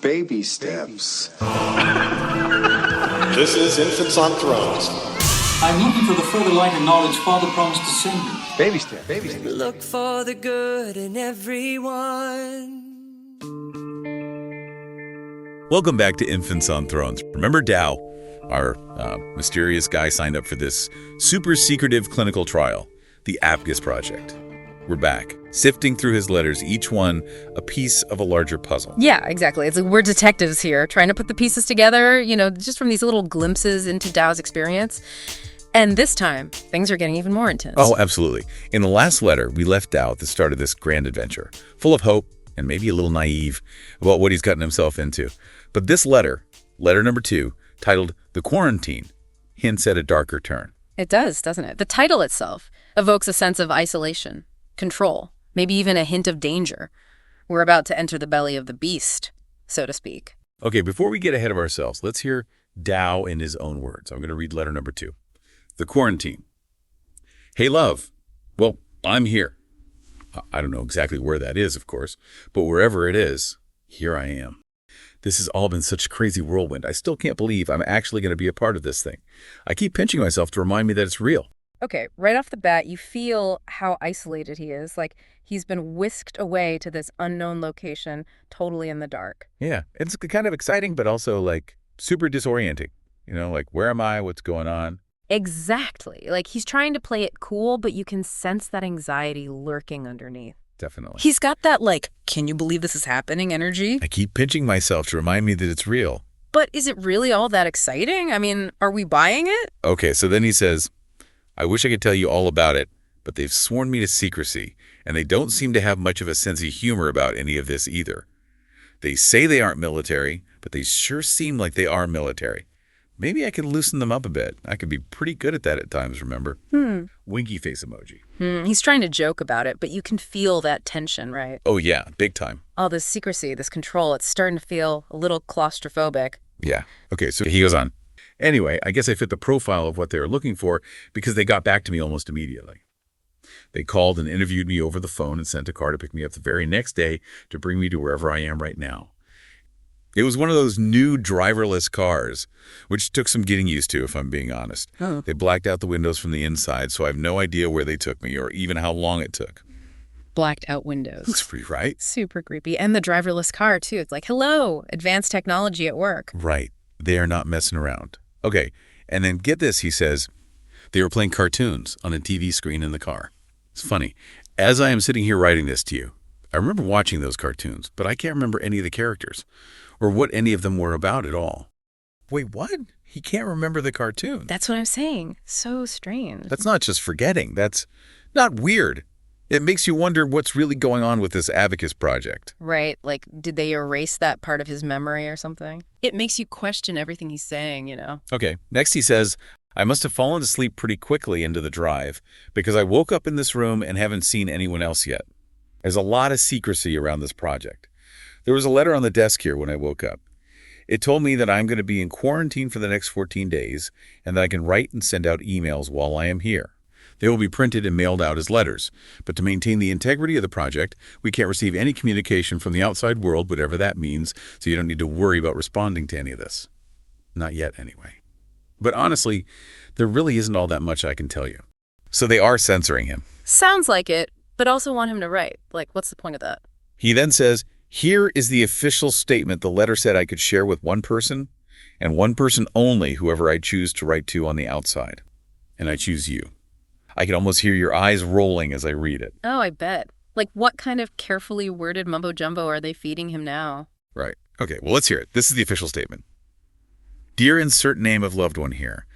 Baby steps. This is Infants on Thrones. I'm looking for the further light and knowledge Father promised to send me. Baby steps. Baby steps. Look for the good in everyone. Welcome back to Infants on Thrones. Remember Dow, our mysterious guy signed up for this super secretive clinical trial, the Abacus Project. We're back, sifting through his letters, each one a piece of a larger puzzle. Yeah, exactly. It's like we're detectives here, trying to put the pieces together, just from these little glimpses into Dow's experience. And this time, things are getting even more intense. Oh, absolutely. In the last letter, we left Dow at the start of this grand adventure, full of hope and maybe a little naive about what he's gotten himself into. But this letter number 2, titled The Quarantine, hints at a darker turn. It does, doesn't it? The title itself evokes a sense of isolation, control, maybe even a hint of danger. We're about to enter the belly of the beast, so to speak. Okay, before we get ahead of ourselves, let's hear Dow in his own words. I'm going to read letter number 2. The Quarantine. Hey, love. Well, I'm here. I don't know exactly where that is, of course, but wherever it is, here I am. This has all been such a crazy whirlwind. I still can't believe I'm actually going to be a part of this thing. I keep pinching myself to remind me that it's real. Okay, right off the bat, you feel how isolated he is. Like he's been whisked away to this unknown location, totally in the dark. Yeah, it's kind of exciting, but also like super disorienting. Like where am I? What's going on? Exactly. Like he's trying to play it cool, but you can sense that anxiety lurking underneath. Definitely. He's got that, can you believe this is happening energy? I keep pinching myself to remind me that it's real. But is it really all that exciting? I mean, are we buying it? Okay, so then he says, I wish I could tell you all about it, but they've sworn me to secrecy, and they don't seem to have much of a sense of humor about any of this either. They say they aren't military, but they sure seem like they are military. Maybe I could loosen them up a bit. I could be pretty good at that at times, remember? Winky face emoji. He's trying to joke about it, but you can feel that tension, right? Oh, yeah, big time. All this secrecy, this control, it's starting to feel a little claustrophobic. Yeah. Okay, so he goes on. Anyway, I guess I fit the profile of what they were looking for because they got back to me almost immediately. They called and interviewed me over the phone and sent a car to pick me up the very next day to bring me to wherever I am right now. It was one of those new driverless cars, which took some getting used to, if I'm being honest. Oh. They blacked out the windows from the inside, so I have no idea where they took me or even how long it took. Blacked out windows. Looks free, right? Super creepy. And the driverless car, too. It's like, hello, advanced technology at work. Right. They are not messing around. Okay, and then get this, he says, they were playing cartoons on a TV screen in the car. It's funny. As I am sitting here writing this to you, I remember watching those cartoons, but I can't remember any of the characters or what any of them were about at all. Wait, what? He can't remember the cartoon. That's what I'm saying. So strange. That's not just forgetting. That's not weird. It makes you wonder what's really going on with this Abacus project. Right. Like, did they erase that part of his memory or something? It makes you question everything he's saying, Okay. Next he says, I must have fallen asleep pretty quickly into the drive because I woke up in this room and haven't seen anyone else yet. There's a lot of secrecy around this project. There was a letter on the desk here when I woke up. It told me that I'm going to be in quarantine for the next 14 days and that I can write and send out emails while I am here. They will be printed and mailed out as letters. But to maintain the integrity of the project, we can't receive any communication from the outside world, whatever that means, so you don't need to worry about responding to any of this. Not yet, anyway. But honestly, there really isn't all that much I can tell you. So they are censoring him. Sounds like it, but also want him to write. Like, what's the point of that? He then says, here is the official statement the letter said I could share with one person, and one person only, whoever I choose to write to on the outside. And I choose you. I can almost hear your eyes rolling as I read it. Oh, I bet. Like, what kind of carefully worded mumbo-jumbo are they feeding him now? Right. Okay, well, let's hear it. This is the official statement. Dear insert name of loved one here.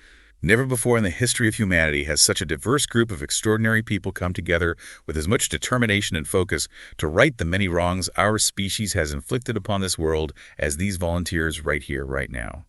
Never before in the history of humanity has such a diverse group of extraordinary people come together with as much determination and focus to right the many wrongs our species has inflicted upon this world as these volunteers right here, right now.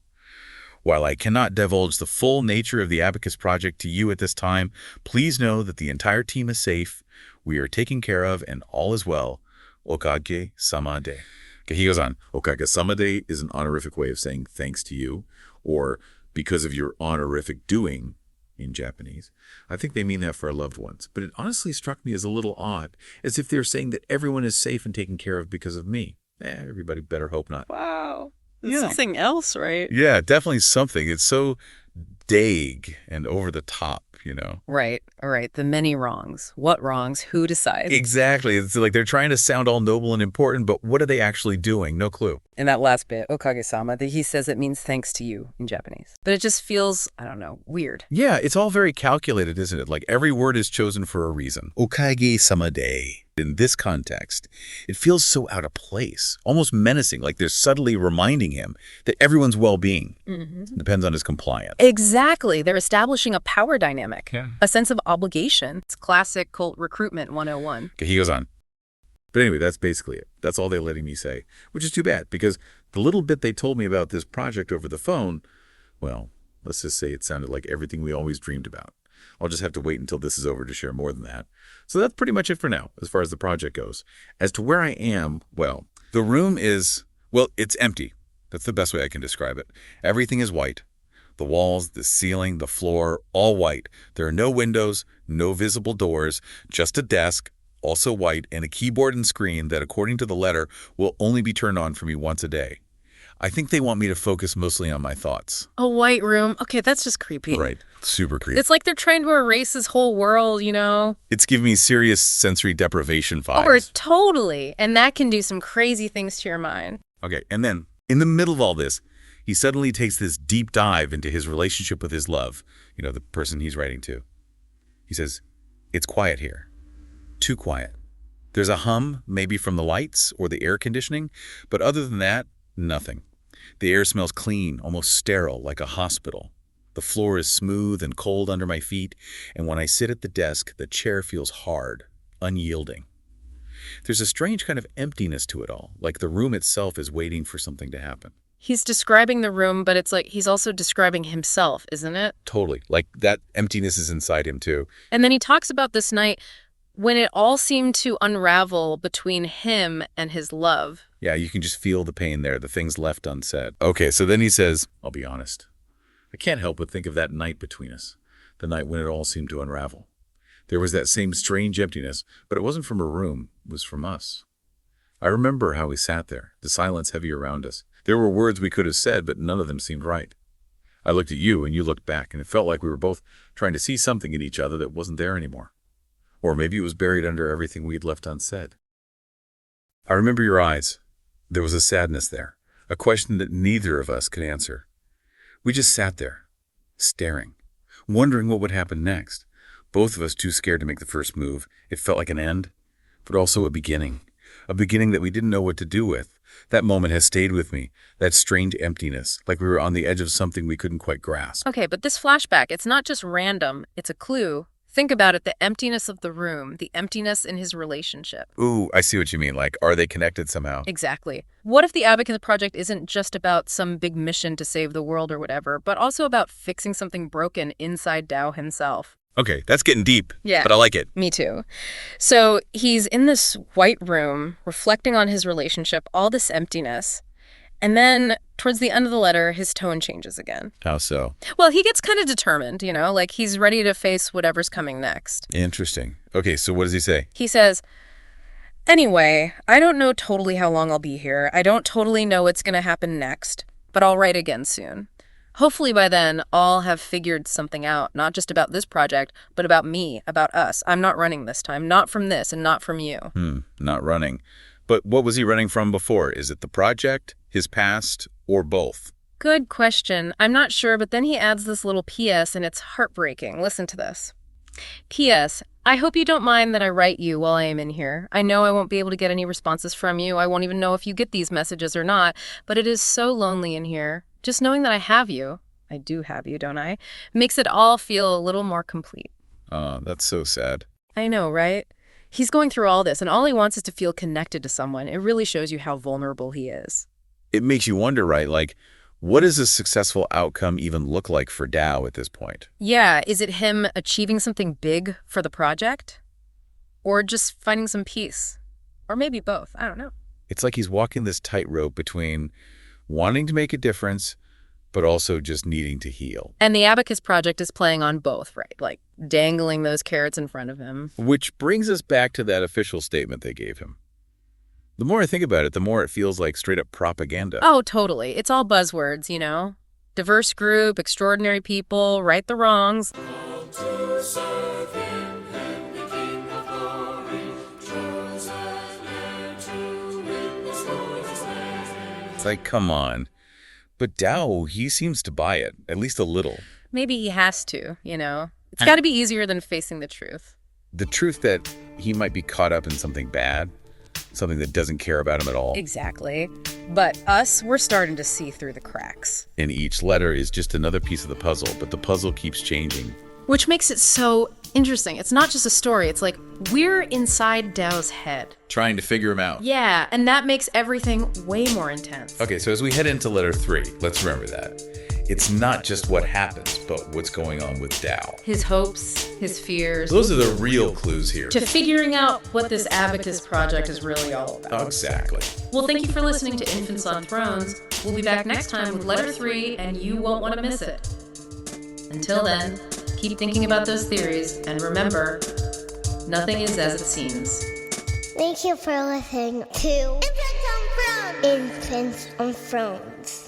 While I cannot divulge the full nature of the Abacus project to you at this time, please know that the entire team is safe, we are taken care of, and all is well. Okage sama de. Okay, he goes on. Okage sama de is an honorific way of saying thanks to you, or because of your honorific doing in Japanese. I think they mean that for our loved ones. But it honestly struck me as a little odd, as if they're saying that everyone is safe and taken care of because of me. Everybody better hope not. Wow. Yeah. Something else, right? Yeah, definitely something. It's so vague and over the top, Right. All right. The many wrongs. What wrongs? Who decides? Exactly. It's like they're trying to sound all noble and important, but what are they actually doing? No clue. In that last bit, Okage-sama, he says it means thanks to you in Japanese. But it just feels, I don't know, weird. Yeah, it's all very calculated, isn't it? Like every word is chosen for a reason. Okage-sama de. In this context, it feels so out of place, almost menacing, like they're subtly reminding him that everyone's well-being depends on his compliance. Exactly. They're establishing a power dynamic, Yeah. a sense of obligation. It's classic cult recruitment 101. Okay, he goes on. But anyway, that's basically it. That's all they're letting me say, which is too bad because the little bit they told me about this project over the phone, well, let's just say it sounded like everything we always dreamed about. I'll just have to wait until this is over to share more than that. So that's pretty much it for now, as far as the project goes. As to where I am, well, the room is, well, it's empty. That's the best way I can describe it. Everything is white. The walls, the ceiling, the floor, all white. There are no windows, no visible doors, just a desk, also white, and a keyboard and screen that, according to the letter, will only be turned on for me once a day. I think they want me to focus mostly on my thoughts. A white room. Okay, that's just creepy. Right. Super creepy. It's like they're trying to erase his whole world, It's giving me serious sensory deprivation vibes. Or totally. And that can do some crazy things to your mind. Okay, and then, in the middle of all this, he suddenly takes this deep dive into his relationship with his love, the person he's writing to. He says, "It's quiet here. Too quiet. There's a hum, maybe from the lights or the air conditioning, but other than that, nothing. The air smells clean, almost sterile, like a hospital. The floor is smooth and cold under my feet, and when I sit at the desk, the chair feels hard, unyielding. There's a strange kind of emptiness to it all, like the room itself is waiting for something to happen." He's describing the room, but it's like he's also describing himself, isn't it? Totally. Like that emptiness is inside him too. And then he talks about this night when it all seemed to unravel between him and his love. Yeah, you can just feel the pain there, the things left unsaid. Okay, so then he says, "I'll be honest. I can't help but think of that night between us, the night when it all seemed to unravel. There was that same strange emptiness, but it wasn't from a room, it was from us. I remember how we sat there, the silence heavy around us. There were words we could have said, but none of them seemed right. I looked at you, and you looked back, and it felt like we were both trying to see something in each other that wasn't there anymore. Or maybe it was buried under everything we'd left unsaid. I remember your eyes. There was a sadness there, a question that neither of us could answer. We just sat there, staring, wondering what would happen next. Both of us too scared to make the first move. It felt like an end, but also a beginning that we didn't know what to do with. That moment has stayed with me, that strange emptiness, like we were on the edge of something we couldn't quite grasp." Okay, but this flashback, it's not just random, it's a clue. Think about it, the emptiness of the room, the emptiness in his relationship. Ooh, I see what you mean. Like, are they connected somehow? Exactly. What if the Abacus project isn't just about some big mission to save the world or whatever, but also about fixing something broken inside Dao himself? Okay, that's getting deep, Yeah. but I like it. Me too. So he's in this white room, reflecting on his relationship, all this emptiness. And then towards the end of the letter, his tone changes again. How so? Well, he gets kind of determined, like he's ready to face whatever's coming next. Interesting. Okay, so what does he say? He says, "Anyway, I don't know totally how long I'll be here. I don't totally know what's going to happen next, but I'll write again soon. Hopefully by then, I'll have figured something out, not just about this project, but about me, about us. I'm not running this time, not from this and not from you." Not running. But what was he running from before? Is it the project, his past, or both? Good question. I'm not sure, but then he adds this little PS, and it's heartbreaking. Listen to this. "P.S. I hope you don't mind that I write you while I am in here. I know I won't be able to get any responses from you. I won't even know if you get these messages or not, but it is so lonely in here. Just knowing that I have you, I do have you, don't I, makes it all feel a little more complete." Oh, that's so sad. I know, right? He's going through all this, and all he wants is to feel connected to someone. It really shows you how vulnerable he is. It makes you wonder, right? Like, what does a successful outcome even look like for Dao at this point? Yeah, is it him achieving something big for the project? Or just finding some peace? Or maybe both, I don't know. It's like he's walking this tightrope between wanting to make a difference, but also just needing to heal. And the Abacus project is playing on both, right? Like dangling those carrots in front of him. Which brings us back to that official statement they gave him. The more I think about it, the more it feels like straight-up propaganda. Oh, totally. It's all buzzwords, you know? Diverse group, extraordinary people, right the wrongs. It's like, come on. But Dao, he seems to buy it, at least a little. Maybe he has to, you know? It's got to be easier than facing the truth. The truth that he might be caught up in something bad, something that doesn't care about him at all. Exactly. But us, we're starting to see through the cracks. And each letter is just another piece of the puzzle, but the puzzle keeps changing. Which makes it so interesting. It's not just a story. It's like we're inside Dao's head. Trying to figure him out. Yeah, and that makes everything way more intense. Okay, so as we head into letter 3, let's remember that. It's not just what happens, but what's going on with Dao. His hopes, his fears. Those are the real clues here. To figuring out what this Abacus project is really all about. Exactly. Well, thank you for listening to Infants on Thrones. We'll be back next time with letter 3, and you won't want to miss it. Until then, keep thinking about those theories, and remember, nothing is as it seems. Thank you for listening to Infants on Thrones.